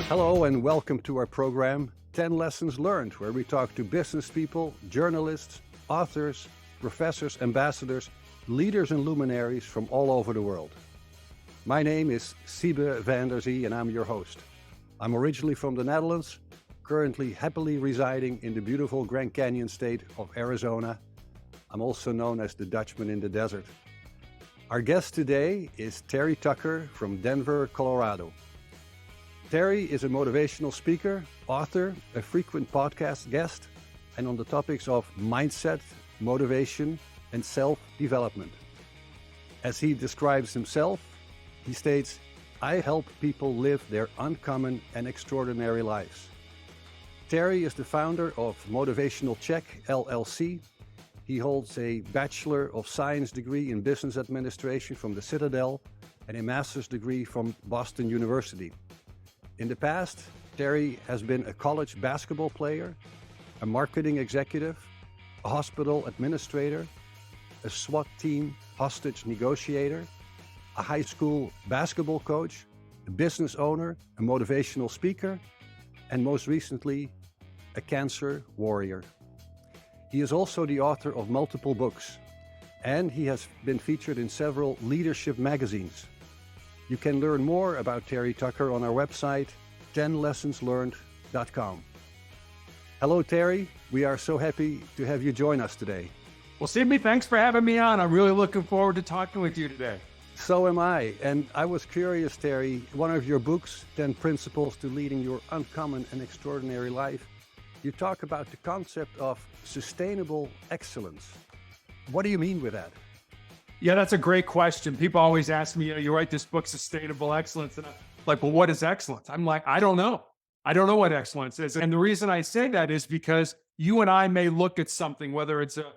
Hello and welcome to our program, 10 Lessons Learned, where we talk to business people, journalists, authors, professors, ambassadors, leaders and luminaries from all over the world. My name is Siebe Van Der Zee and I'm your host. I'm originally from the Netherlands, currently happily residing in the beautiful Grand Canyon state of Arizona. I'm also known as the Dutchman in the desert. Our guest today is Terry Tucker from Denver, Colorado. Terry is a motivational speaker, author, a frequent podcast guest, and on the topics of mindset, motivation, and self-development. As he describes himself, he states, "I help people live their uncommon and extraordinary lives." Terry is the founder of Motivational Check, LLC. He holds a Bachelor of Science degree in Business Administration from the Citadel and a Master's degree from Boston University. In the past, Terry has been a college basketball player, a marketing executive, a hospital administrator, a SWAT team hostage negotiator, a high school basketball coach, a business owner, a motivational speaker, and most recently, a cancer warrior. He is also the author of multiple books, and he has been featured in several leadership magazines. You can learn more about Terry Tucker on our website, 10lessonslearned.com. Hello, Terry. We are so happy to have you join us today. Well, Siebe, thanks for having me on. I'm really looking forward to talking with you today. So am I. And I was curious, Terry, one of your books, 10 Principles to Leading Your Uncommon and Extraordinary Life, you talk about the concept of sustainable excellence. What do you mean with that? Yeah, that's a great question. People always ask me, you write this book, Sustainable Excellence. And I'm like, well, what is excellence? I'm like, I don't know. I don't know what excellence is. And the reason I say that is because you and I may look at something, whether it's a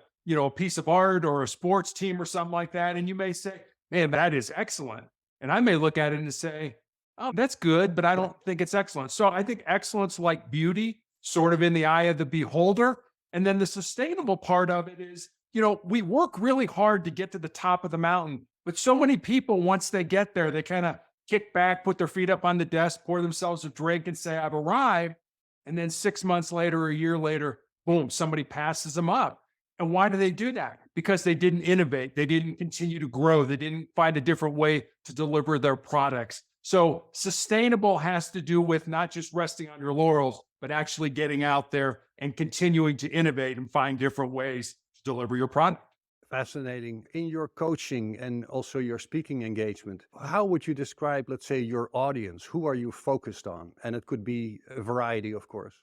piece of art or a sports team or something like that. And you may say, man, that is excellent. And I may look at it and say, oh, that's good, but I don't think it's excellent. So I think excellence, like beauty, sort of in the eye of the beholder. And then the sustainable part of it is, we work really hard to get to the top of the mountain, but so many people, once they get there, they kind of kick back, put their feet up on the desk, pour themselves a drink and say, I've arrived. And then 6 months later, a year later, boom, somebody passes them up. And why do they do that? Because they didn't innovate. They didn't continue to grow. They didn't find a different way to deliver their products. So sustainable has to do with not just resting on your laurels, but actually getting out there and continuing to innovate and find different ways to deliver your product. Fascinating. In your coaching and also your speaking engagement, how would you describe, let's say, your audience? Who are you focused on? And it could be a variety, of course.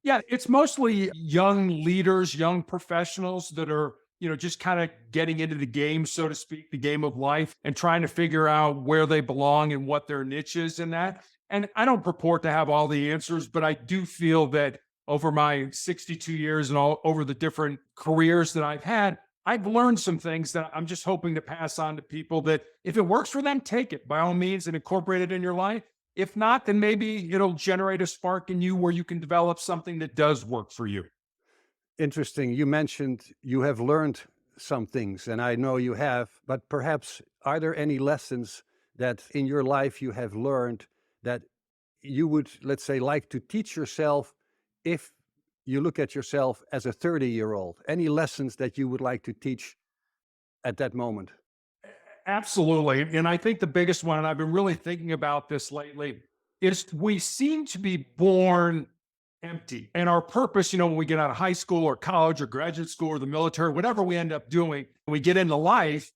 Yeah, it's mostly young leaders, young professionals that are, just kind of getting into the game, so to speak, the game of life, and trying to figure out where they belong and what their niche is in that. And I don't purport to have all the answers, but I do feel that over my 62 years and all over the different careers that I've had, I've learned some things that I'm just hoping to pass on to people that if it works for them, take it by all means and incorporate it in your life. If not, then maybe it'll generate a spark in you where you can develop something that does work for you. Interesting. You mentioned you have learned some things, and I know you have, but perhaps are there any lessons that in your life you have learned that you would, let's say, like to teach yourself if you look at yourself as a 30-year-old? Any lessons that you would like to teach at that moment? Absolutely. And I think the biggest one, and I've been really thinking about this lately, is we seem to be born empty. And our purpose, when we get out of high school or college or graduate school or the military, whatever we end up doing, when we get into life,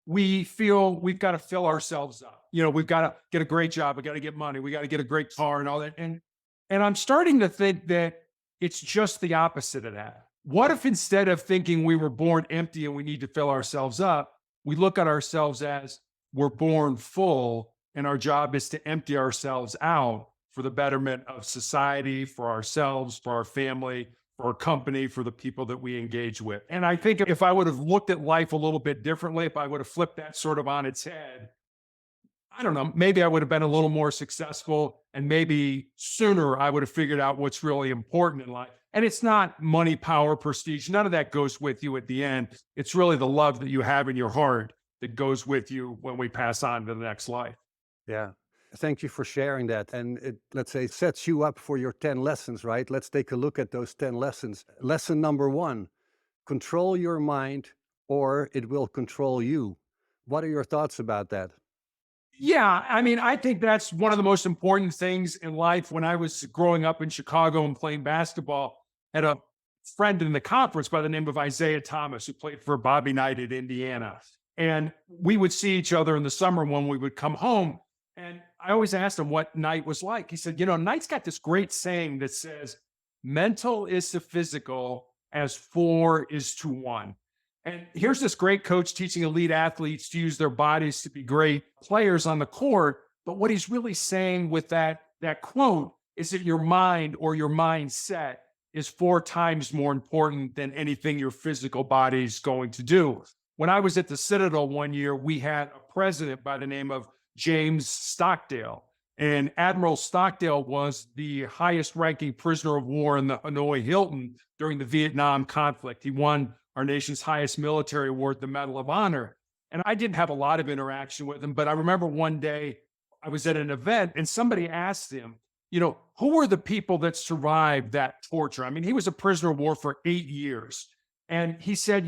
we feel we've got to fill ourselves up. We've got to get a great job. We got to get money. We got to get a great car and all that. And I'm starting to think that it's just the opposite of that. What if instead of thinking we were born empty and we need to fill ourselves up, we look at ourselves as we're born full and our job is to empty ourselves out for the betterment of society, for ourselves, for our family, for our company, for the people that we engage with. And I think if I would have looked at life a little bit differently, if I would have flipped that sort of on its head, I don't know, maybe I would have been a little more successful and maybe sooner I would have figured out what's really important in life. And it's not money, power, prestige. None of that goes with you at the end. It's really the love that you have in your heart that goes with you when we pass on to the next life. Yeah. Thank you for sharing that. And it, let's say, sets you up for your 10 lessons, right? Let's take a look at those 10 lessons. Lesson number one: control your mind or it will control you. What are your thoughts about that? Yeah, I mean, I think that's one of the most important things in life. When I was growing up in Chicago and playing basketball, I had a friend in the conference by the name of Isaiah Thomas, who played for Bobby Knight at Indiana. And we would see each other in the summer when we would come home. And I always asked him what Knight was like. He said, Knight's got this great saying that says, mental is to physical as four is to one. And here's this great coach teaching elite athletes to use their bodies to be great players on the court. But what he's really saying with that quote is that your mind or your mindset is four times more important than anything your physical body is going to do. When I was at the Citadel one year, we had a president by the name of James Stockdale. And Admiral Stockdale was the highest ranking prisoner of war in the Hanoi Hilton during the Vietnam conflict. He won our nation's highest military award, the Medal of Honor. And I didn't have a lot of interaction with him, but I remember one day I was at an event and somebody asked him, who were the people that survived that torture? I mean, he was a prisoner of war for 8 years. And he said,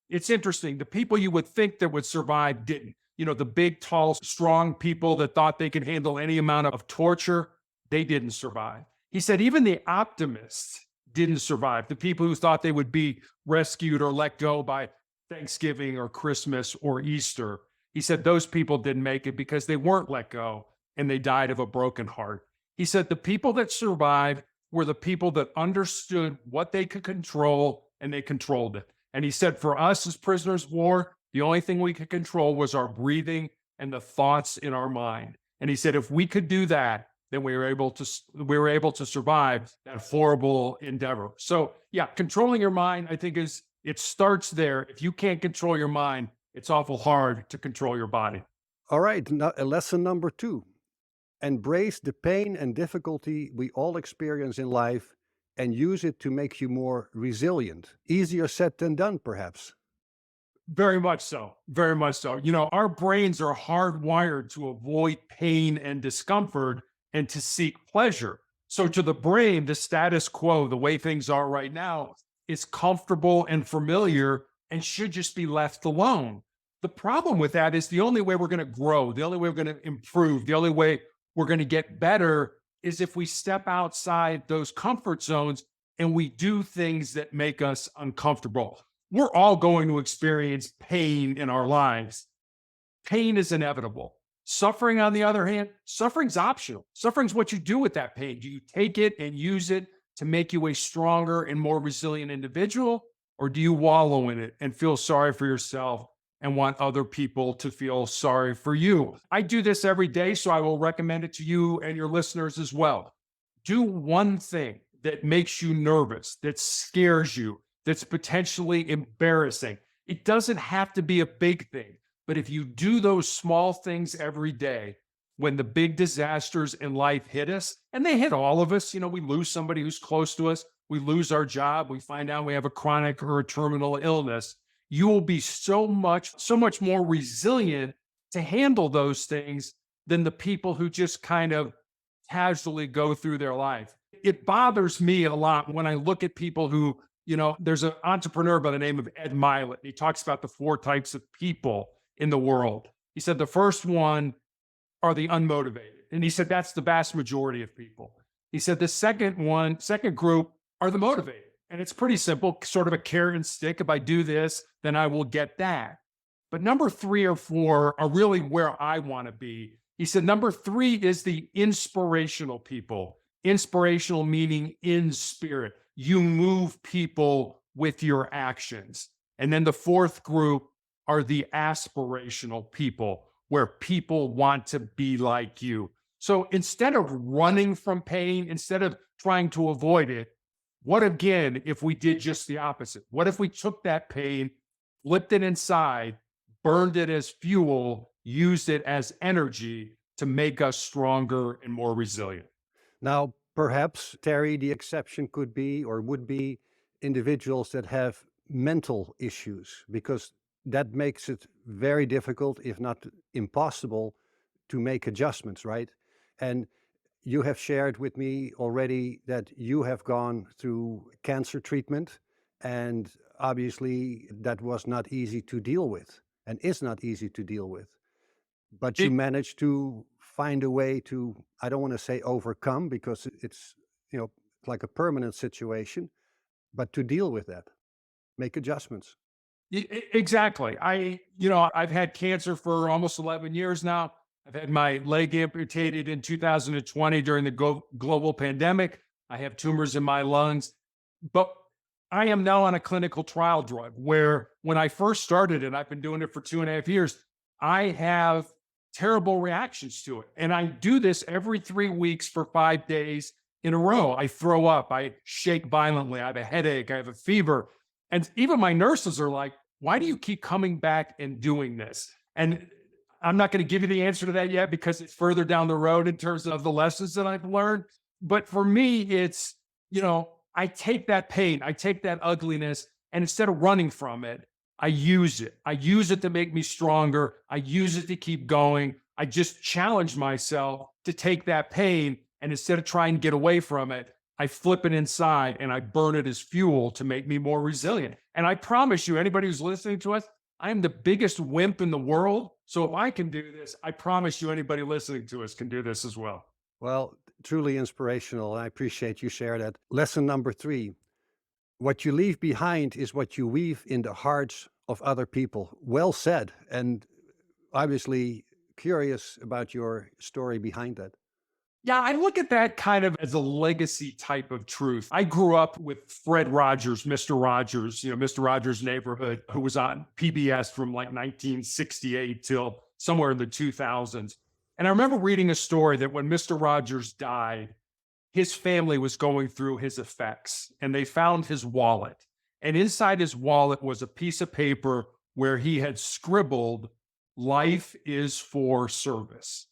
it's interesting. The people you would think that would survive didn't. The big, tall, strong people that thought they could handle any amount of torture, they didn't survive. He said, even the optimists didn't survive. The people who thought they would be rescued or let go by Thanksgiving or Christmas or Easter, he said those people didn't make it because they weren't let go and they died of a broken heart. He said the people that survived were the people that understood what they could control and they controlled it. And he said for us as prisoners of war, the only thing we could control was our breathing and the thoughts in our mind. And he said if we could do that, then we were able to survive that horrible endeavor. So yeah, controlling your mind, I think it starts there. If you can't control your mind, it's awful hard to control your body. All right, now, lesson number two: embrace the pain and difficulty we all experience in life and use it to make you more resilient. Easier said than done, perhaps. Very much so. Very much so. Our brains are hardwired to avoid pain and discomfort and to seek pleasure. So to the brain, the status quo, the way things are right now, is comfortable and familiar and should just be left alone. The problem with that is the only way we're going to grow, the only way we're going to improve, the only way we're going to get better is if we step outside those comfort zones and we do things that make us uncomfortable. We're all going to experience pain in our lives. Pain is inevitable. Suffering, on the other hand, suffering's optional. Suffering's what you do with that pain. Do you take it and use it to make you a stronger and more resilient individual? Or do you wallow in it and feel sorry for yourself and want other people to feel sorry for you? I do this every day, so I will recommend it to you and your listeners as well. Do one thing that makes you nervous, that scares you, that's potentially embarrassing. It doesn't have to be a big thing. But if you do those small things every day, when the big disasters in life hit us, and they hit all of us, we lose somebody who's close to us, we lose our job, we find out we have a chronic or a terminal illness, you will be so much more resilient to handle those things than the people who just kind of casually go through their life. It bothers me a lot when I look at people who, there's an entrepreneur by the name of Ed Mylett. He talks about the four types of people in the world. He said the first one are the unmotivated. And he said that's the vast majority of people. He said the second group are the motivated. And it's pretty simple, sort of a carrot and stick. If I do this, then I will get that. But number 3 or 4 are really where I want to be. He said number 3 is the inspirational people. Inspirational meaning in spirit. You move people with your actions. And then the 4th group are the aspirational people, where people want to be like you. So instead of running from pain, instead of trying to avoid it, what again if we did just the opposite? What if we took that pain, flipped it inside, burned it as fuel, used it as energy to make us stronger and more resilient? Now, perhaps, Terry, the exception could be or would be individuals that have mental issues, because that makes it very difficult, if not impossible, to make adjustments, right? And you have shared with me already that you have gone through cancer treatment, and obviously that was not easy to deal with and is not easy to deal with. But you It, managed to find a way to, I don't want to say overcome because it's, like a permanent situation, but to deal with that, make adjustments. exactly. I've had cancer for almost 11 years now. I've had my leg amputated in 2020 during the global pandemic. I have tumors in my lungs, but I am now on a clinical trial drug where when I first started it, I've been doing it for 2.5 years. I have terrible reactions to it. And I do this every 3 weeks for 5 days in a row. I throw up, I shake violently, I have a headache, I have a fever. And even my nurses are like, why do you keep coming back and doing this? And I'm not going to give you the answer to that yet because it's further down the road in terms of the lessons that I've learned. But for me, it's, I take that pain, I take that ugliness, and instead of running from it, I use it. I use it to make me stronger. I use it to keep going. I just challenge myself to take that pain, and instead of trying to get away from it, I flip it inside and I burn it as fuel to make me more resilient. And I promise you, anybody who's listening to us, I am the biggest wimp in the world. So if I can do this, I promise you, anybody listening to us can do this as well. Well, truly inspirational. I appreciate you share that. Lesson number 3, what you leave behind is what you weave in the hearts of other people. Well said. And obviously curious about your story behind that. Yeah, I look at that kind of as a legacy type of truth. I grew up with Fred Rogers, Mr. Rogers, Mr. Rogers' Neighborhood, who was on PBS from like 1968 till somewhere in the 2000s. And I remember reading a story that when Mr. Rogers died, his family was going through his effects and they found his wallet. And inside his wallet was a piece of paper where he had scribbled, "Life is for service."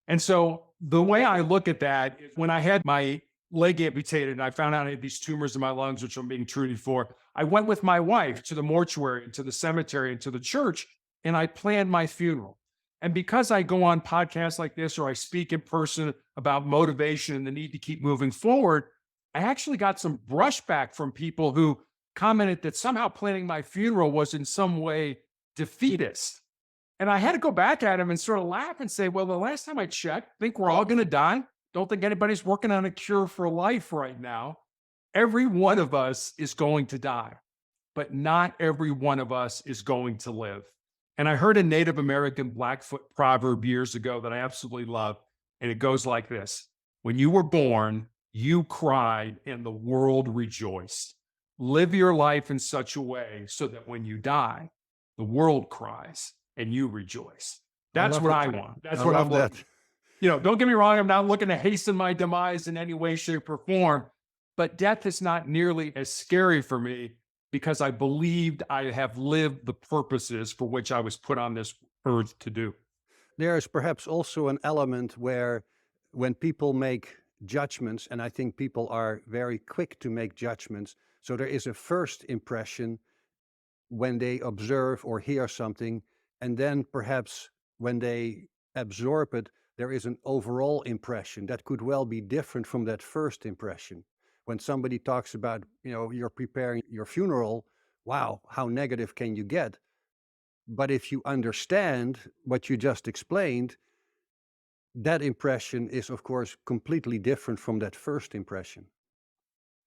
And so the way I look at that is when I had my leg amputated and I found out I had these tumors in my lungs, which I'm being treated for, I went with my wife to the mortuary and to the cemetery and to the church, and I planned my funeral. And because I go on podcasts like this or I speak in person about motivation and the need to keep moving forward, I actually got some brushback from people who commented that somehow planning my funeral was in some way defeatist. And I had to go back at him and sort of laugh and say, well, the last time I checked, I think we're all going to die. Don't think anybody's working on a cure for life right now. Every one of us is going to die, but not every one of us is going to live. And I heard a Native American Blackfoot proverb years ago that I absolutely love. And it goes like this: when you were born, you cried and the world rejoiced. Live your life in such a way so that when you die, the world cries and you rejoice. I That's love what that. I want. That's I what I'm love that. looking. Don't get me wrong. I'm not looking to hasten my demise in any way, shape, or form, but death is not nearly as scary for me because I believed I have lived the purposes for which I was put on this earth to do. There is perhaps also an element where when people make judgments, and I think people are very quick to make judgments, so there is a first impression when they observe or hear something, and then perhaps when they absorb it, there is an overall impression that could well be different from that first impression. When somebody talks about, you're preparing your funeral, wow, how negative can you get? But if you understand what you just explained, that impression is, of course, completely different from that first impression.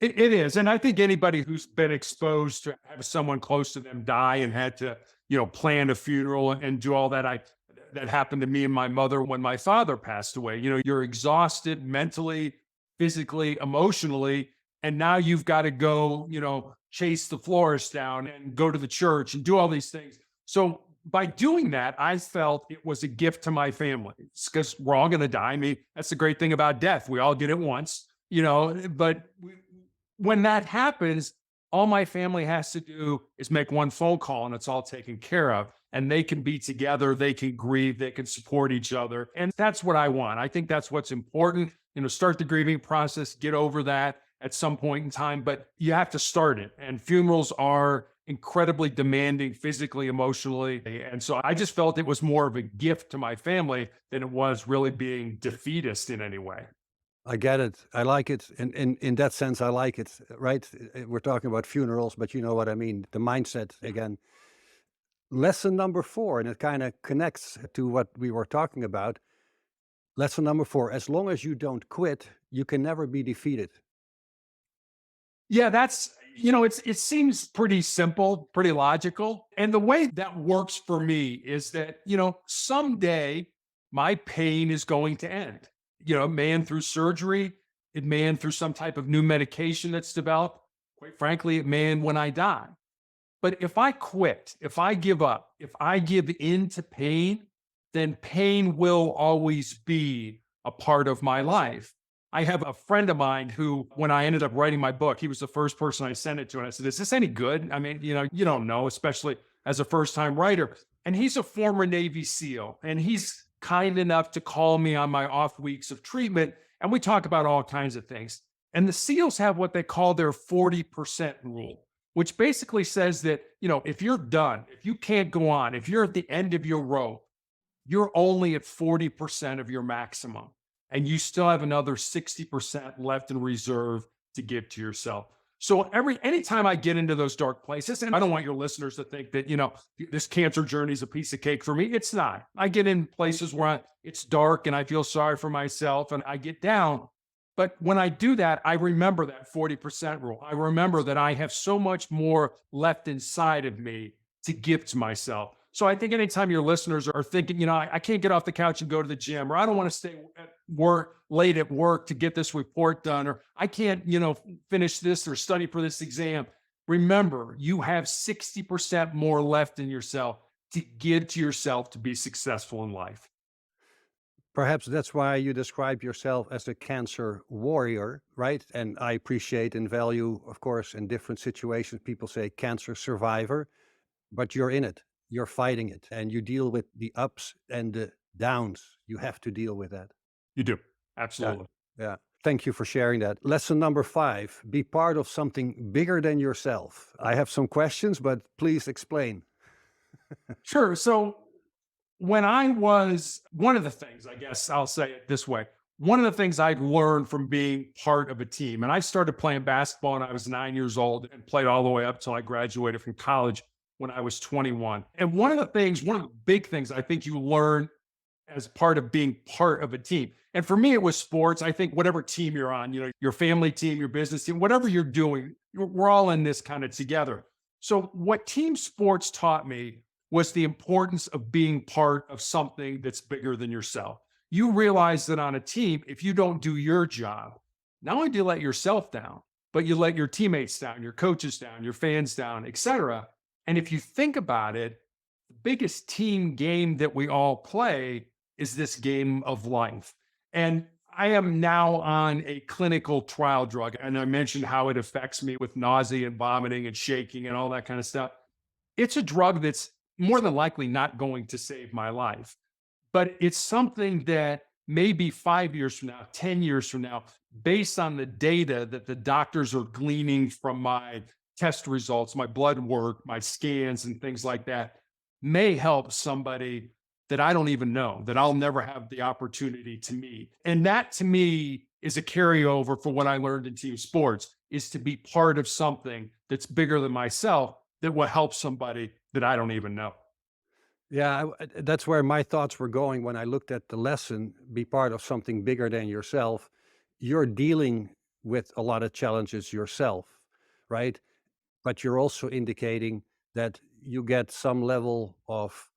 It is. And I think anybody who's been exposed to have someone close to them die and had to, plan a funeral and do all that, that happened to me and my mother when my father passed away. You're exhausted mentally, physically, emotionally, and now you've got to go, chase the florist down and go to the church and do all these things. So by doing that, I felt it was a gift to my family because we're all going to die. I mean, that's the great thing about death. We all get it once, but when that happens, all my family has to do is make one phone call and it's all taken care of. And they can be together, they can grieve, they can support each other. And that's what I want. I think that's what's important. Start the grieving process, get over that at some point in time, but you have to start it. And funerals are incredibly demanding physically, emotionally. And so I just felt it was more of a gift to my family than it was really being defeatist in any way. I get it. I like it. In that sense, I like it, right? We're talking about funerals, but you know what I mean. The mindset again. Lesson number 4, and it kind of connects to what we were talking about. Lesson number 4, as long as you don't quit, you can never be defeated. Yeah, it seems pretty simple, pretty logical. And the way that works for me is that, someday my pain is going to end. It may end through surgery, it may end through some type of new medication that's developed. Quite frankly, it may end when I die. But if I quit, if I give up, if I give in to pain, then pain will always be a part of my life. I have a friend of mine who, when I ended up writing my book, he was the first person I sent it to. And I said, is this any good? I mean, you don't know, especially as a first time writer. And he's a former Navy SEAL, and he's kind enough to call me on my off weeks of treatment. And we talk about all kinds of things. And the SEALs have what they call their 40% rule, which basically says that, if you're done, if you can't go on, if you're at the end of your rope, you're only at 40% of your maximum. And you still have another 60% left in reserve to give to yourself. So anytime I get into those dark places, and I don't want your listeners to think that, this cancer journey is a piece of cake for me. It's not. I get in places where it's dark and I feel sorry for myself and I get down. But when I do that, I remember that 40% rule. I remember that I have so much more left inside of me to give to myself. So I think anytime your listeners are thinking, I can't get off the couch and go to the gym, or I don't want to stay at work late at work to get this report done, or I can't, finish this or study for this exam. Remember, you have 60% more left in yourself to give to yourself to be successful in life. Perhaps that's why you describe yourself as a cancer warrior, right? And I appreciate and value, of course, in different situations, people say cancer survivor, but you're in it. You're fighting it and you deal with the ups and the downs. You have to deal with that. You do. Yeah. Absolutely. Yeah. Thank you for sharing that. Lesson number 5, be part of something bigger than yourself. I have some questions, but please explain. Sure. So when I was one of the things, I guess I'll say it this way, one of the things I'd learned from being part of a team, and I started playing basketball when I was 9 years old and played all the way up till I graduated from college when I was 21. And one of the big things I think you learn as part of being part of a team. And for me, it was sports. I think whatever team you're on, your family team, your business team, whatever you're doing, we're all in this kind of together. So what team sports taught me was the importance of being part of something that's bigger than yourself. You realize that on a team, if you don't do your job, not only do you let yourself down, but you let your teammates down, your coaches down, your fans down, etc. And if you think about it, the biggest team game that we all play is this game of life. And I am now on a clinical trial drug. And I mentioned how it affects me with nausea and vomiting and shaking and all that kind of stuff. It's a drug that's more than likely not going to save my life, but it's something that maybe 5 years from now, 10 years from now, based on the data that the doctors are gleaning from my test results, my blood work, my scans, and things like that, may help somebody that I don't even know, that I'll never have the opportunity to meet. And that to me is a carryover for what I learned in team sports, is to be part of something that's bigger than myself that will help somebody that I don't even know. Yeah, that's where my thoughts were going when I looked at the lesson, be part of something bigger than yourself. You're dealing with a lot of challenges yourself, right? But you're also indicating that you get some level of,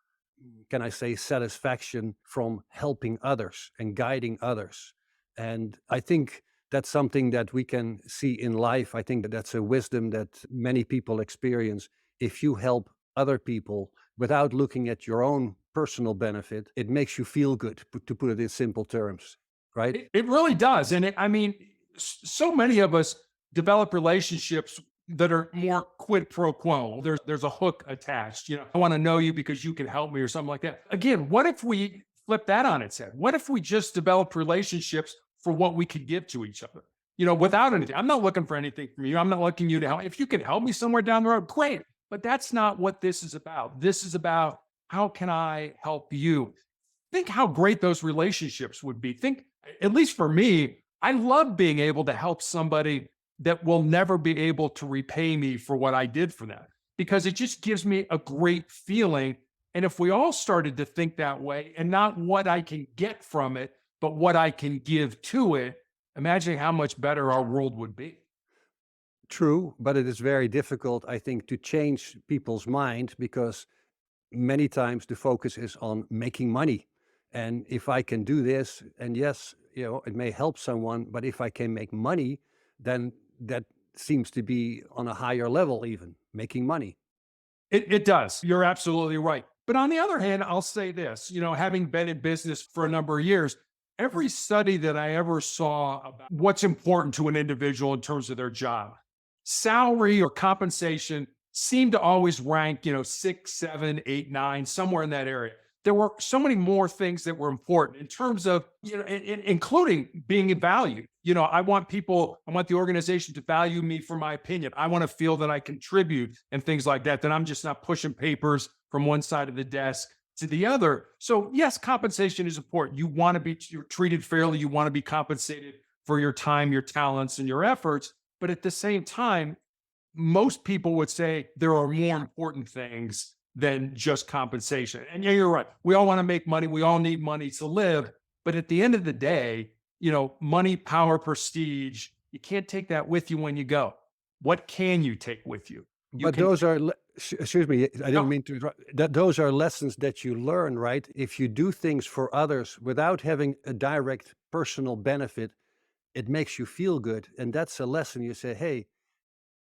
can I say, satisfaction from helping others and guiding others. And I think that's something that we can see in life. I think that that's a wisdom that many people experience. If you help other people without looking at your own personal benefit, it makes you feel good, to put it in simple terms, right? It really does. And so many of us develop relationships that are more quid pro quo. There's a hook attached. I want to know you because you can help me or something like that. Again, what if we flip that on its head? What if we just develop relationships for what we could give to each other? Without anything. I'm not looking for anything from you. I'm not looking you to help. If you can help me somewhere down the road, great. But that's not what this is about. This is about how can I help you? Think how great those relationships would be. Think, at least for me, I love being able to help somebody that will never be able to repay me for what I did for them because it just gives me a great feeling. And if we all started to think that way and not what I can get from it, but what I can give to it, imagine how much better our world would be. True, but it is very difficult, I think, to change people's mind because many times the focus is on making money. And if I can do this, and yes, it may help someone, but if I can make money, then that seems to be on a higher level, even making money. It does. You're absolutely right. But on the other hand, I'll say this, having been in business for a number of years, every study that I ever saw about what's important to an individual in terms of their job, salary or compensation seemed to always rank, 6, 7, 8, 9, somewhere in that area. There were so many more things that were important in terms of, including being valued. I want the organization to value me for my opinion. I want to feel that I contribute and things like that, that I'm just not pushing papers from one side of the desk to the other. So yes, compensation is important. You're treated fairly. You want to be compensated for your time, your talents, and your efforts. But at the same time, most people would say there are more important things than just compensation. And yeah, you're right. We all want to make money. We all need money to live. But at the end of the day, money, power, prestige, you can't take that with you when you go. What can you take with you? But those are, excuse me, I No. didn't mean to interrupt. Those are lessons that you learn, right? If you do things for others without having a direct personal benefit, it makes you feel good. And that's a lesson you say, hey,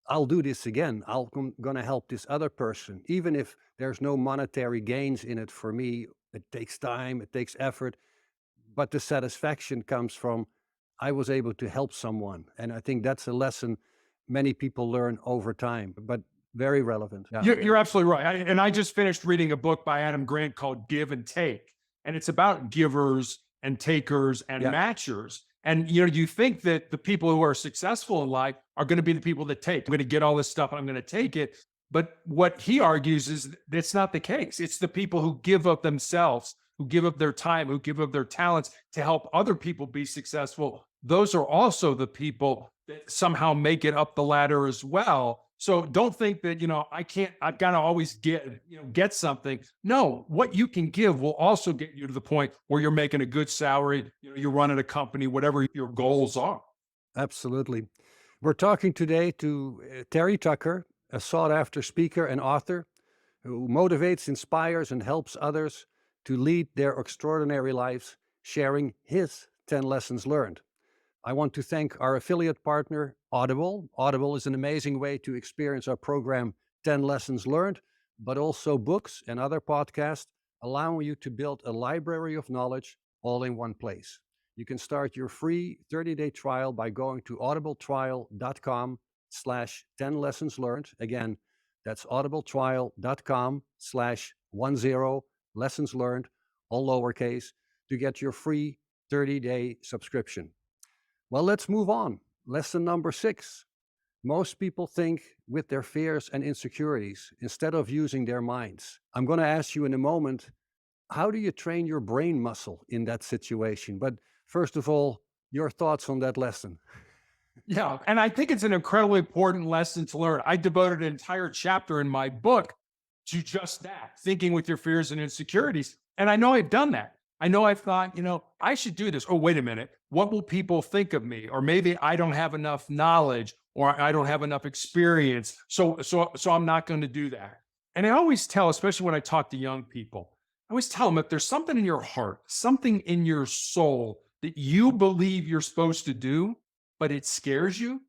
I'll do this again. I'm going to help this other person. Even if there's no monetary gains in it for me, it takes time, it takes effort, but the satisfaction comes from I was able to help someone. And I think that's a lesson many people learn over time, but very relevant. Yeah. You're absolutely right. And I just finished reading a book by Adam Grant called Give and Take. And it's about givers and takers and Yeah. matchers. And you think that the people who are successful in life are going to be the people that take. I'm going to get all this stuff and I'm going to take it. But what he argues is that's not the case. It's the people who give up themselves, who give up their time, who give up their talents to help other people be successful. Those are also the people that somehow make it up the ladder as well. So don't think that, I've got to always get something. No, what you can give will also get you to the point where you're making a good salary, you're running a company, whatever your goals are. Absolutely. We're talking today to Terry Tucker, a sought after speaker and author who motivates, inspires, and helps others to lead their extraordinary lives, sharing his 10 lessons learned. I want to thank our affiliate partner, Audible. Audible is an amazing way to experience our program 10 Lessons Learned, but also books and other podcasts, allowing you to build a library of knowledge all in one place. You can start your free 30-day trial by going to audibletrial.com/10 lessons learned. Again, that's audibletrial.com/10 lessons learned, all lowercase, to get your free 30-day subscription. Well, let's move on. Lesson number 6. Most people think with their fears and insecurities instead of using their minds. I'm going to ask you in a moment, how do you train your brain muscle in that situation? But first of all, your thoughts on that lesson. Yeah. And I think it's an incredibly important lesson to learn. I devoted an entire chapter in my book to just that, thinking with your fears and insecurities. And I know I've done that. I know I've thought, I should do this. Oh, wait a minute. What will people think of me? Or maybe I don't have enough knowledge or I don't have enough experience. So I'm not going to do that. And I always tell, especially when I talk to young people, I always tell them if there's something in your heart, something in your soul that you believe you're supposed to do, but it scares you,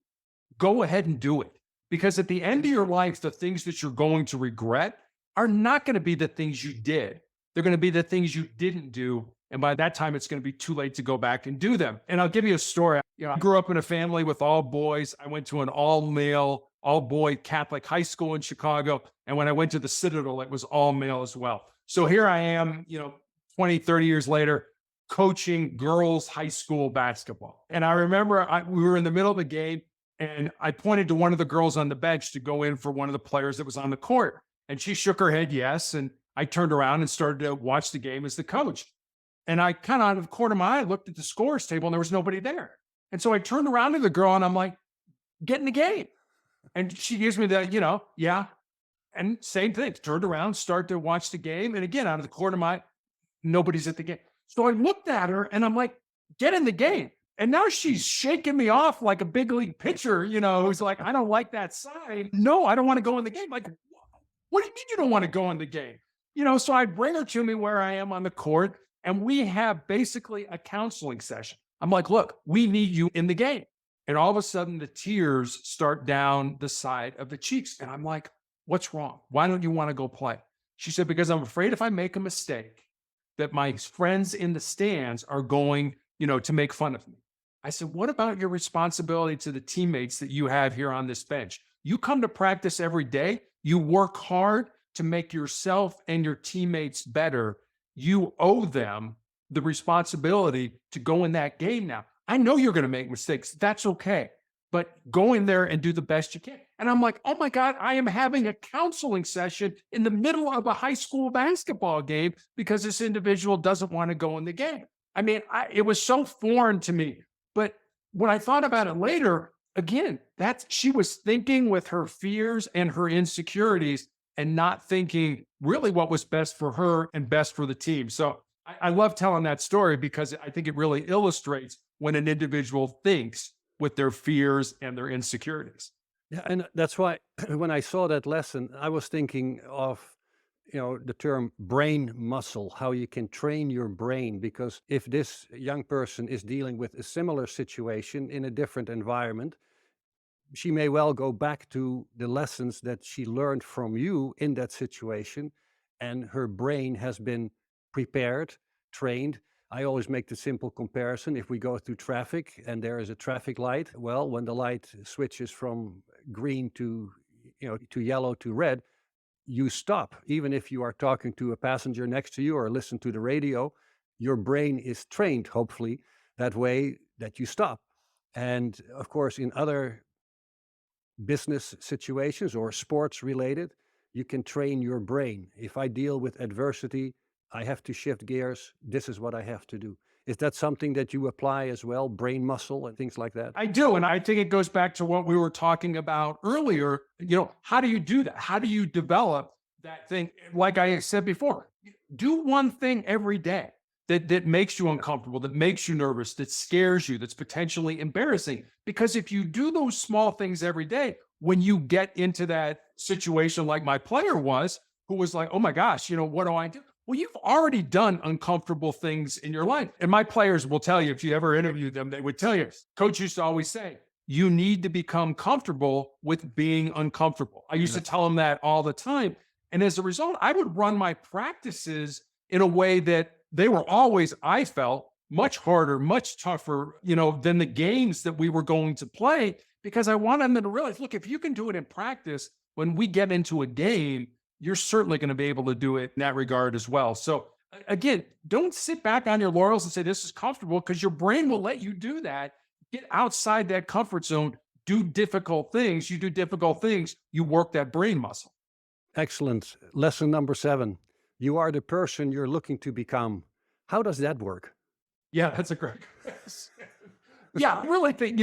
go ahead and do it. Because at the end of your life, the things that you're going to regret are not going to be the things you did. They're going to be the things you didn't do. And by that time, it's going to be too late to go back and do them. And I'll give you a story. I grew up in a family with all boys. I went to an all-male, all-boy Catholic high school in Chicago. And when I went to the Citadel, it was all-male as well. So here I am, 20, 30 years later, coaching girls' high school basketball. And I remember we were in the middle of the game And I pointed to one of the girls on the bench to go in for one of the players that was on the court. And she shook her head yes. And I turned around and started to watch the game as the coach. And I kind of out of the corner of my eye looked at the scores table and there was nobody there. And so I turned around to the girl and I'm like, get in the game. And she gives me the, yeah. And same thing, turned around, start to watch the game. And again, out of the corner of my eye, nobody's at the game. So I looked at her and I'm like, get in the game. And now she's shaking me off like a big league pitcher, who's like, I don't like that side. No, I don't want to go in the game. Like, what do you mean you don't want to go in the game? So I bring her to me where I am on the court and we have basically a counseling session. I'm like, look, we need you in the game. And all of a sudden the tears start down the side of the cheeks. And I'm like, what's wrong? Why don't you want to go play? She said, because I'm afraid if I make a mistake that my friends in the stands are going, to make fun of me. I said, what about your responsibility to the teammates that you have here on this bench? You come to practice every day. You work hard to make yourself and your teammates better. You owe them the responsibility to go in that game now. I know you're going to make mistakes. That's okay. But go in there and do the best you can. And I'm like, oh my God, I am having a counseling session in the middle of a high school basketball game because this individual doesn't want to go in the game. I mean, it was so foreign to me. But when I thought about it later, again, she was thinking with her fears and her insecurities and not thinking really what was best for her and best for the team. So I love telling that story because I think it really illustrates when an individual thinks with their fears and their insecurities. Yeah, and that's why when I saw that lesson, I was thinking of, the term brain muscle, how you can train your brain. Because if this young person is dealing with a similar situation in a different environment, she may well go back to the lessons that she learned from you in that situation, and her brain has been prepared, trained. I always make the simple comparison. If we go through traffic and there is a traffic light, well, when the light switches from green to yellow to red, you stop. Even if you are talking to a passenger next to you or listen to the radio, your brain is trained, hopefully, that way that you stop. And of course, in other business situations or sports related, you can train your brain. If I deal with adversity, I have to shift gears. This is what I have to do. Is that something that you apply as well, brain muscle and things like that? I do. And I think it goes back to what we were talking about earlier. How do you do that? How do you develop that thing? Like I said before, do one thing every day that makes you uncomfortable, that makes you nervous, that scares you, that's potentially embarrassing. Because if you do those small things every day, when you get into that situation like my player was, who was like, oh my gosh, what do I do? Well, you've already done uncomfortable things in your life. And my players will tell you, if you ever interview them, they would tell you, coach used to always say, you need to become comfortable with being uncomfortable. I used to tell them that all the time. And as a result, I would run my practices in a way that they were always, I felt, much harder, much tougher, than the games that we were going to play, because I wanted them to realize, look, if you can do it in practice, when we get into a game, you're certainly going to be able to do it in that regard as well. So again, don't sit back on your laurels and say, this is comfortable, because your brain will let you do that. Get outside that comfort zone, do difficult things. You do difficult things, you work that brain muscle. Excellent. Lesson number 7. You are the person you're looking to become. How does that work? Yeah, that's a great question. Yeah, I really think,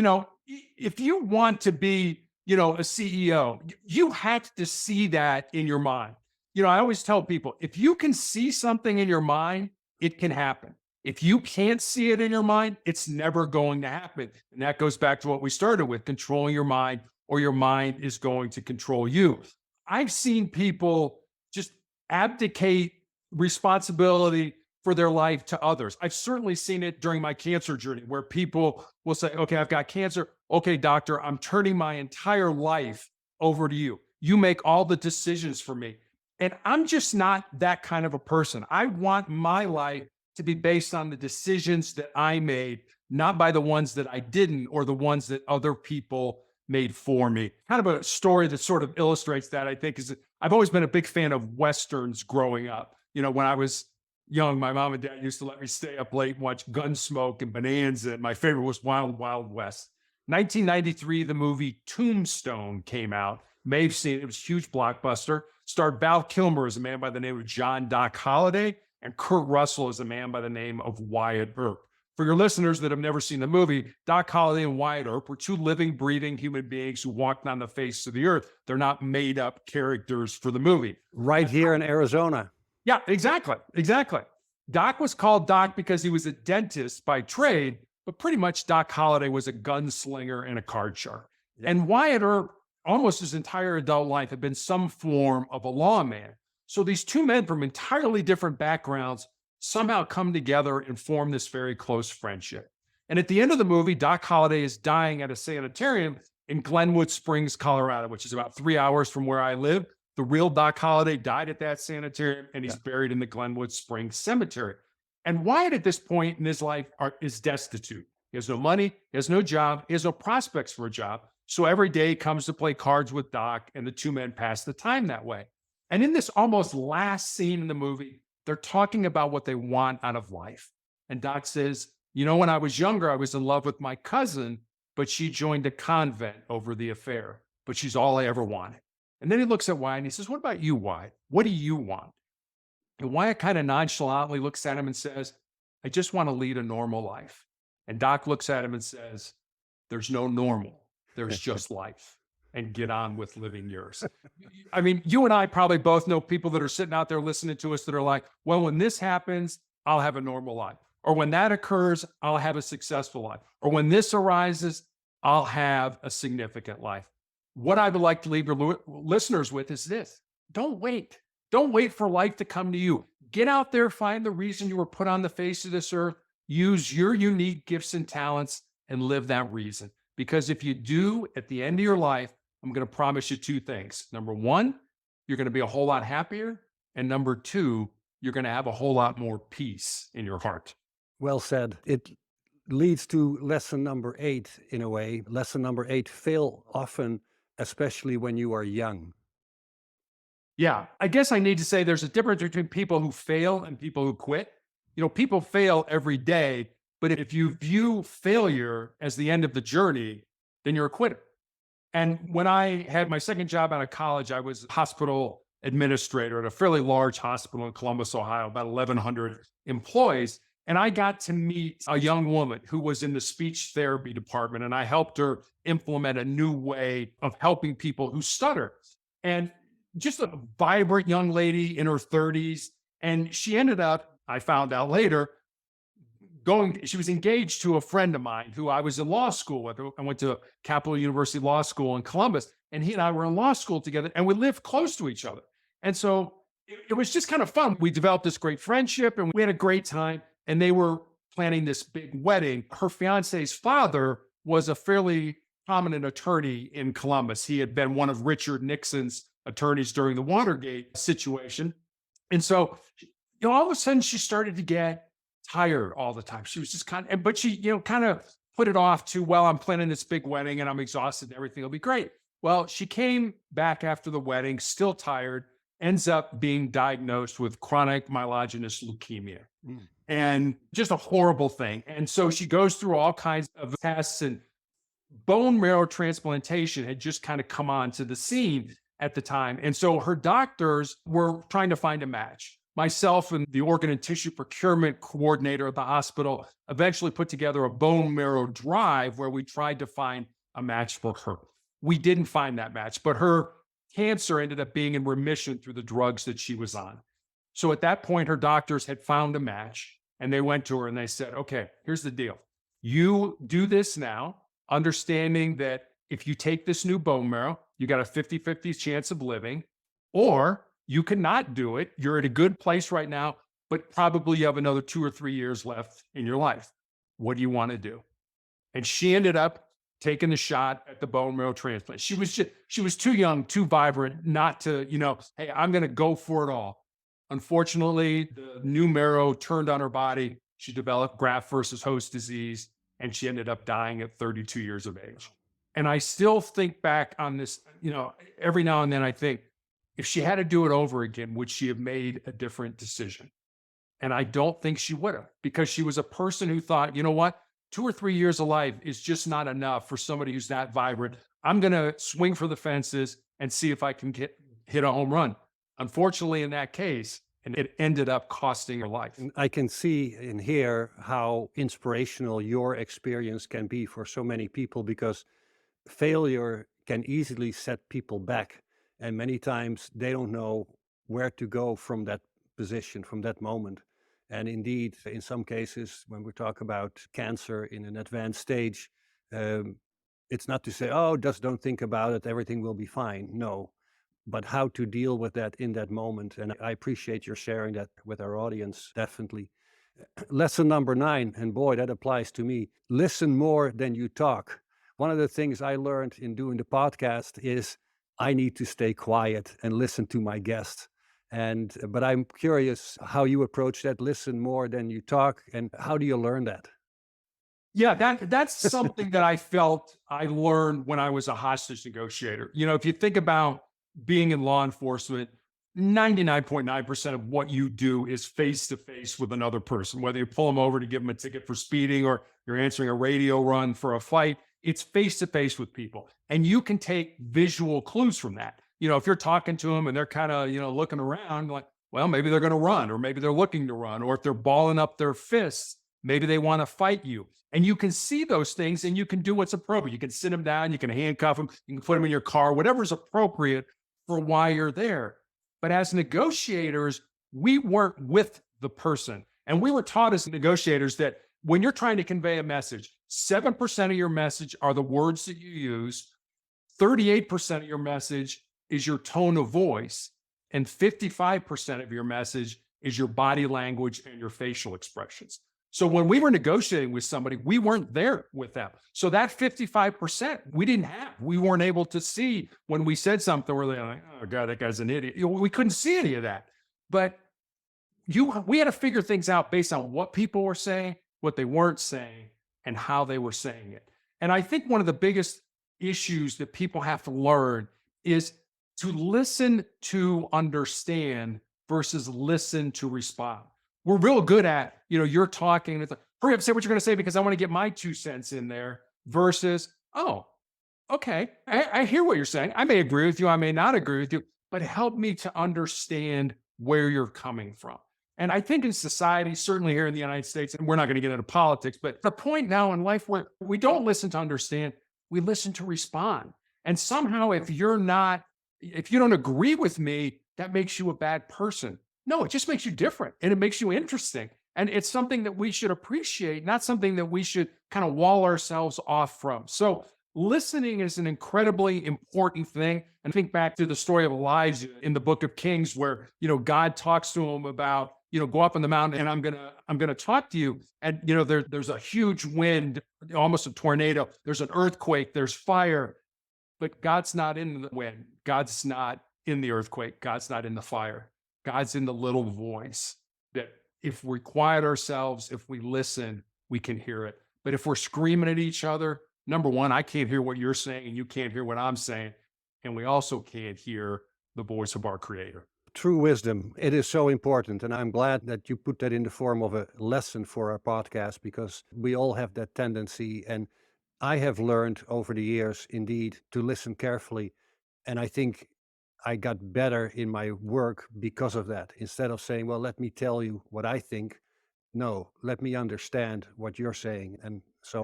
if you want to be, a CEO, you have to see that in your mind. I always tell people, if you can see something in your mind, it can happen. If you can't see it in your mind, it's never going to happen. And that goes back to what we started with, controlling your mind, or your mind is going to control you. I've seen people just abdicate responsibility for their life to others. I've certainly seen it during my cancer journey, where people will say, okay, I've got cancer. Okay, doctor, I'm turning my entire life over to you. You make all the decisions for me. And I'm just not that kind of a person. I want my life to be based on the decisions that I made, not by the ones that I didn't, or the ones that other people made for me. Kind of a story that sort of illustrates that, I think, is that I've always been a big fan of Westerns growing up. When I was young, my mom and dad used to let me stay up late and watch Gunsmoke and Bonanza. And my favorite was Wild Wild West. 1993, the movie Tombstone came out. May have seen it. It was a huge blockbuster. Starred Val Kilmer as a man by the name of John Doc Holliday, and Kurt Russell as a man by the name of Wyatt Earp. For your listeners that have never seen the movie, Doc Holliday and Wyatt Earp were two living, breathing human beings who walked on the face of the earth. They're not made up characters for the movie. Right here in Arizona. Yeah, exactly. Exactly. Doc was called Doc because he was a dentist by trade, but pretty much Doc Holliday was a gunslinger and a card shark. And Wyatt Earp, almost his entire adult life, had been some form of a lawman. So these two men from entirely different backgrounds somehow come together and form this very close friendship. And at the end of the movie, Doc Holliday is dying at a sanitarium in Glenwood Springs, Colorado, which is about 3 hours from where I live. The real Doc Holliday died at that sanitarium, and he's buried in the Glenwood Springs Cemetery. And Wyatt, at this point in his life, is destitute. He has no money, he has no job, he has no prospects for a job. So every day he comes to play cards with Doc, and the two men pass the time that way. And in this almost last scene in the movie, they're talking about what they want out of life. And Doc says, you know, when I was younger, I was in love with my cousin, but she joined a convent over the affair. But she's all I ever wanted. And then he looks at Wyatt and he says, what about you, Wyatt? What do you want? And Wyatt kind of nonchalantly looks at him and says, I just want to lead a normal life. And Doc looks at him and says, there's no normal. There's just life. And get on with living yours. I mean, you and I probably both know people that are sitting out there listening to us that are like, well, when this happens, I'll have a normal life. Or when that occurs, I'll have a successful life. Or when this arises, I'll have a significant life. What I would like to leave your listeners with is this. Don't wait. Don't wait for life to come to you. Get out there, find the reason you were put on the face of this earth, use your unique gifts and talents, and live that reason. Because if you do, at the end of your life, I'm going to promise you two things. Number one, you're going to be a whole lot happier. And number two, you're going to have a whole lot more peace in your heart. Well said. It leads to lesson number 8 in a way. Lesson number 8, fail often, especially when you are young. Yeah, I guess I need to say there's a difference between people who fail and people who quit. You know, people fail every day, but if you view failure as the end of the journey, then you're a quitter. And when I had my second job out of college, I was a hospital administrator at a fairly large hospital in Columbus, Ohio, about 1,100 employees. And I got to meet a young woman who was in the speech therapy department, and I helped her implement a new way of helping people who stutter. And just a vibrant young lady in her 30s. And she ended up, I found out later, she was engaged to a friend of mine who I was in law school with. I went to Capital University Law School in Columbus, and he and I were in law school together, and we lived close to each other. And so it was just kind of fun. We developed this great friendship, and we had a great time, and they were planning this big wedding. Her fiance's father was a fairly prominent attorney in Columbus. He had been one of Richard Nixon's attorneys during the Watergate situation. And so, all of a sudden she started to get tired all the time. She was just but she, kind of put it off to, well, I'm planning this big wedding and I'm exhausted and everything will be great. Well, she came back after the wedding, still tired, ends up being diagnosed with chronic myelogenous leukemia. And just a horrible thing. And so she goes through all kinds of tests, and bone marrow transplantation had just kind of come onto the scene at the time. And so her doctors were trying to find a match. Myself and the organ and tissue procurement coordinator at the hospital eventually put together a bone marrow drive where we tried to find a match for her. We didn't find that match, but her cancer ended up being in remission through the drugs that she was on. So at that point, her doctors had found a match, and they went to her and they said, okay, here's the deal. You do this now, understanding that if you take this new bone marrow, you got a 50-50 chance of living, or you cannot do it. You're at a good place right now, but probably you have another 2 or 3 years left in your life. What do you want to do? And she ended up taking the shot at the bone marrow transplant. She was too young, too vibrant, not to, hey, I'm going to go for it all. Unfortunately, the new marrow turned on her body. She developed graft versus host disease, and she ended up dying at 32 years of age. And I still think back on this, every now and then I think, if she had to do it over again, would she have made a different decision? And I don't think she would have, because she was a person who thought, you know what? 2 or 3 years of life is just not enough for somebody who's that vibrant. I'm going to swing for the fences and see if I can hit a home run. Unfortunately, in that case, and it ended up costing her life. And I can see and hear how inspirational your experience can be for so many people because failure can easily set people back. And many times they don't know where to go from that position, from that moment. And indeed, in some cases, when we talk about cancer in an advanced stage, um, it's not to say, oh, just don't think about it, everything will be fine. No, but how to deal with that in that moment. And I appreciate your sharing that with our audience, definitely. Lesson number 9, and boy, that applies to me. Listen more than you talk. One of the things I learned in doing the podcast is I need to stay quiet and listen to my guests. But I'm curious how you approach that. Listen more than you talk, and how do you learn that? Yeah, that's something that I felt I learned when I was a hostage negotiator. If you think about being in law enforcement, 99.9% of what you do is face to face with another person, whether you pull them over to give them a ticket for speeding or you're answering a radio run for a fight, it's face to face with people. And you can take visual clues from that. If you're talking to them and they're kind of, looking around like, well, maybe they're going to run, or maybe they're looking to run, or if they're balling up their fists, maybe they want to fight you. And you can see those things and you can do what's appropriate. You can sit them down, you can handcuff them, you can put them in your car, whatever's appropriate for why you're there. But as negotiators, we weren't with the person. And we were taught as negotiators that when you're trying to convey a message, 7% of your message are the words that you use, 38% of your message is your tone of voice, and 55% of your message is your body language and your facial expressions. So when we were negotiating with somebody, we weren't there with them. So that 55% we didn't have. We weren't able to see when we said something, we're like, oh God, that guy's an idiot. We couldn't see any of that. But we had to figure things out based on what people were saying, what they weren't saying, and how they were saying it. And I think one of the biggest issues that people have to learn is to listen to understand versus listen to respond. We're real good at, you're talking and it's like, hurry up, say what you're going to say because I want to get my 2 cents in there versus, oh, okay, I hear what you're saying. I may agree with you. I may not agree with you, but help me to understand where you're coming from. And I think in society, certainly here in the United States, and we're not going to get into politics, but the point now in life where we don't listen to understand, we listen to respond. And somehow if you don't agree with me, that makes you a bad person. No, it just makes you different and it makes you interesting. And it's something that we should appreciate, not something that we should kind of wall ourselves off from. So listening is an incredibly important thing. And think back to the story of Elijah in the book of Kings, where, God talks to him about, go up on the mountain and I'm going to talk to you. And, there's a huge wind, almost a tornado. There's an earthquake, there's fire, but God's not in the wind. God's not in the earthquake. God's not in the fire. God's in the little voice that if we quiet ourselves, if we listen, we can hear it. But if we're screaming at each other, number one, I can't hear what you're saying and you can't hear what I'm saying. And we also can't hear the voice of our Creator. True wisdom. It is so important. And I'm glad that you put that in the form of a lesson for our podcast because we all have that tendency. And I have learned over the years, indeed, to listen carefully. And I think I got better in my work because of that. Instead of saying, well, let me tell you what I think. No, let me understand what you're saying. And so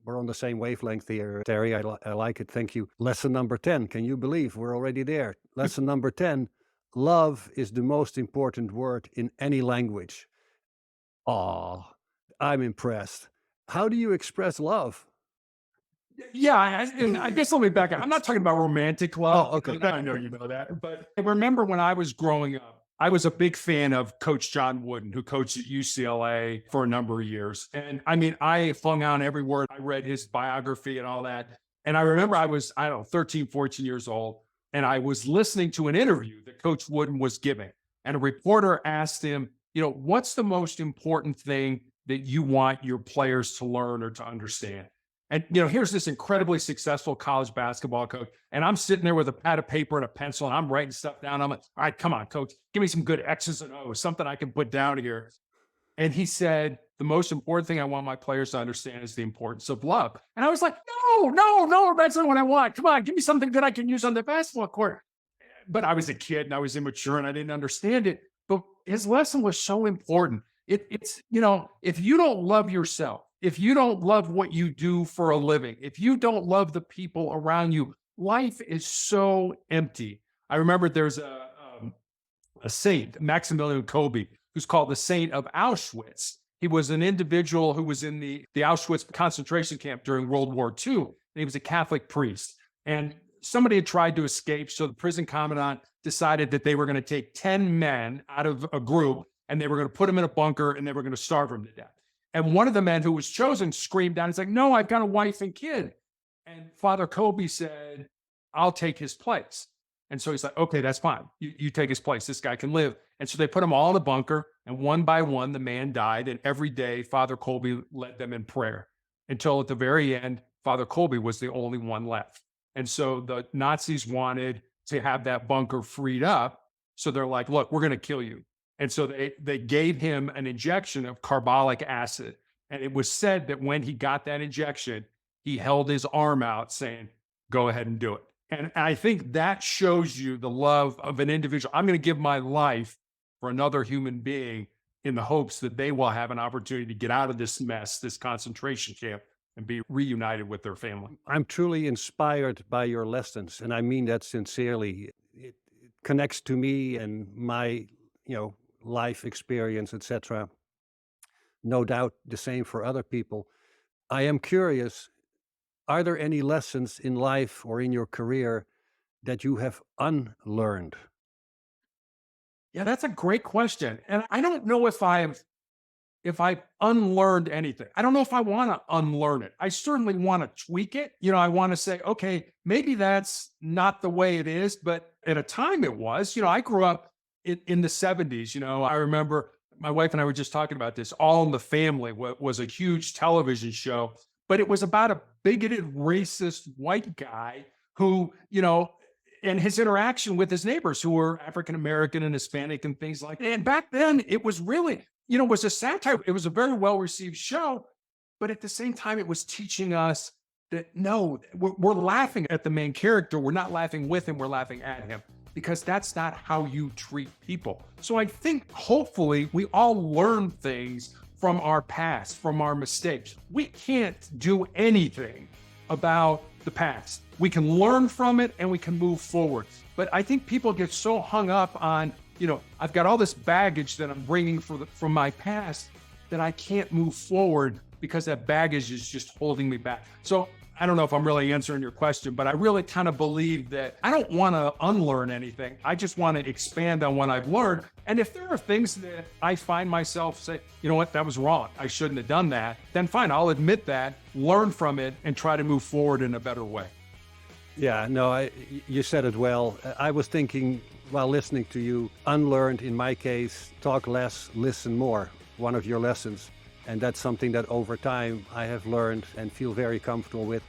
we're on the same wavelength here, Terry. I like it. Thank you. Lesson number 10. Can you believe we're already there? Lesson number 10. Love is the most important word in any language. Oh, I'm impressed. How do you express love? Yeah, and I guess let me back up. I'm not talking about romantic love. Oh, okay. I know you know that. But I remember when I was growing up, I was a big fan of Coach John Wooden, who coached at UCLA for a number of years. And I mean, I flung out every word. I read his biography and all that. And I remember I was, 13, 14 years old. And I was listening to an interview that Coach Wooden was giving. And a reporter asked him, what's the most important thing that you want your players to learn or to understand? And, here's this incredibly successful college basketball coach. And I'm sitting there with a pad of paper and a pencil and I'm writing stuff down. I'm like, all right, come on, coach, give me some good X's and O's, something I can put down here. And he said, the most important thing I want my players to understand is the importance of love. And I was like, no, that's not what I want. Come on, give me something that I can use on the basketball court. But I was a kid and I was immature and I didn't understand it. But his lesson was so important. It's, if you don't love yourself, if you don't love what you do for a living, if you don't love the people around you, life is so empty. I remember there's a saint, Maximilian Kolbe, who's called the Saint of Auschwitz. He was an individual who was in the Auschwitz concentration camp during World War II, and he was a Catholic priest. And somebody had tried to escape, so the prison commandant decided that they were going to take 10 men out of a group, and they were going to put them in a bunker, and they were going to starve them to death. And one of the men who was chosen screamed out, he's like, no, I've got a wife and kid. And Father Kolbe said, I'll take his place. And so he's like, okay, that's fine. You take his place. This guy can live. And so they put him all in a bunker, and one by one, the man died. And every day, Father Kolbe led them in prayer until at the very end, Father Kolbe was the only one left. And so the Nazis wanted to have that bunker freed up. So they're like, look, we're going to kill you. And so they gave him an injection of carbolic acid. And it was said that when he got that injection, he held his arm out saying, go ahead and do it. And I think that shows you the love of an individual. I'm going to give my life for another human being in the hopes that they will have an opportunity to get out of this mess, this concentration camp, and be reunited with their family. I'm truly inspired by your lessons, and I mean that sincerely. It connects to me and my, life experience, etc. No doubt the same for other people. I am curious, are there any lessons in life or in your career that you have unlearned? Yeah, that's a great question. And I don't know if I've unlearned anything. I don't know if I want to unlearn it. I certainly want to tweak it. I want to say, okay, maybe that's not the way it is, but at a time it was. I grew up in the 70s. I remember my wife and I were just talking about this. All in the Family was a huge television show, but it was about a bigoted, racist white guy who, and his interaction with his neighbors who were African-American and Hispanic and things like that. And back then it was really, it was a satire. It was a very well-received show, but at the same time, it was teaching us that, no, we're laughing at the main character. We're not laughing with him. We're laughing at him, because that's not how you treat people. So I think hopefully we all learn things from our past, from our mistakes. We can't do anything about the past. We can learn from it and we can move forward. But I think people get so hung up on, I've got all this baggage that I'm bringing from my past that I can't move forward because that baggage is just holding me back. So I don't know if I'm really answering your question, but I really kind of believe that I don't want to unlearn anything. I just want to expand on what I've learned. And if there are things that I find myself say, you know what, that was wrong, I shouldn't have done that, then fine, I'll admit that, learn from it, and try to move forward in a better way. Yeah, no, you said it well. I was thinking while listening to you, unlearned in my case, talk less, listen more, one of your lessons. And that's something that over time I have learned and feel very comfortable with.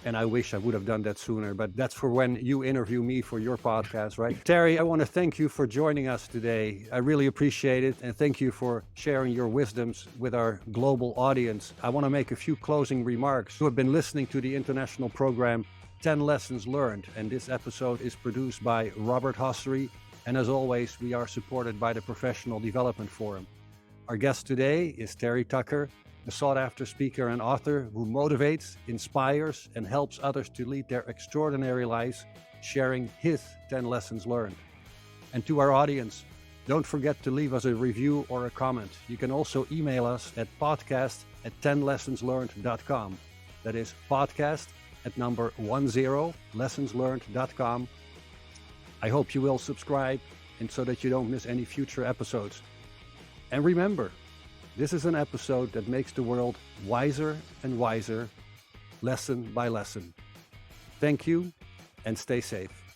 And I wish I would have done that sooner, but that's for when you interview me for your podcast, right? Terry, I want to thank you for joining us today. I really appreciate it. And thank you for sharing your wisdoms with our global audience. I want to make a few closing remarks. You have been listening to the international program 10 Lessons Learned. And this episode is produced by Robert Hossery. And as always, we are supported by the Professional Development Forum. Our guest today is Terry Tucker, a sought-after speaker and author who motivates, inspires, and helps others to lead their extraordinary lives, sharing his 10 lessons learned. And to our audience, don't forget to leave us a review or a comment. You can also email us at podcast@10lessonslearned.com. That is podcast@10lessonslearned.com. I hope you will subscribe, and so that you don't miss any future episodes. And remember, this is an episode that makes the world wiser and wiser, lesson by lesson. Thank you, and stay safe.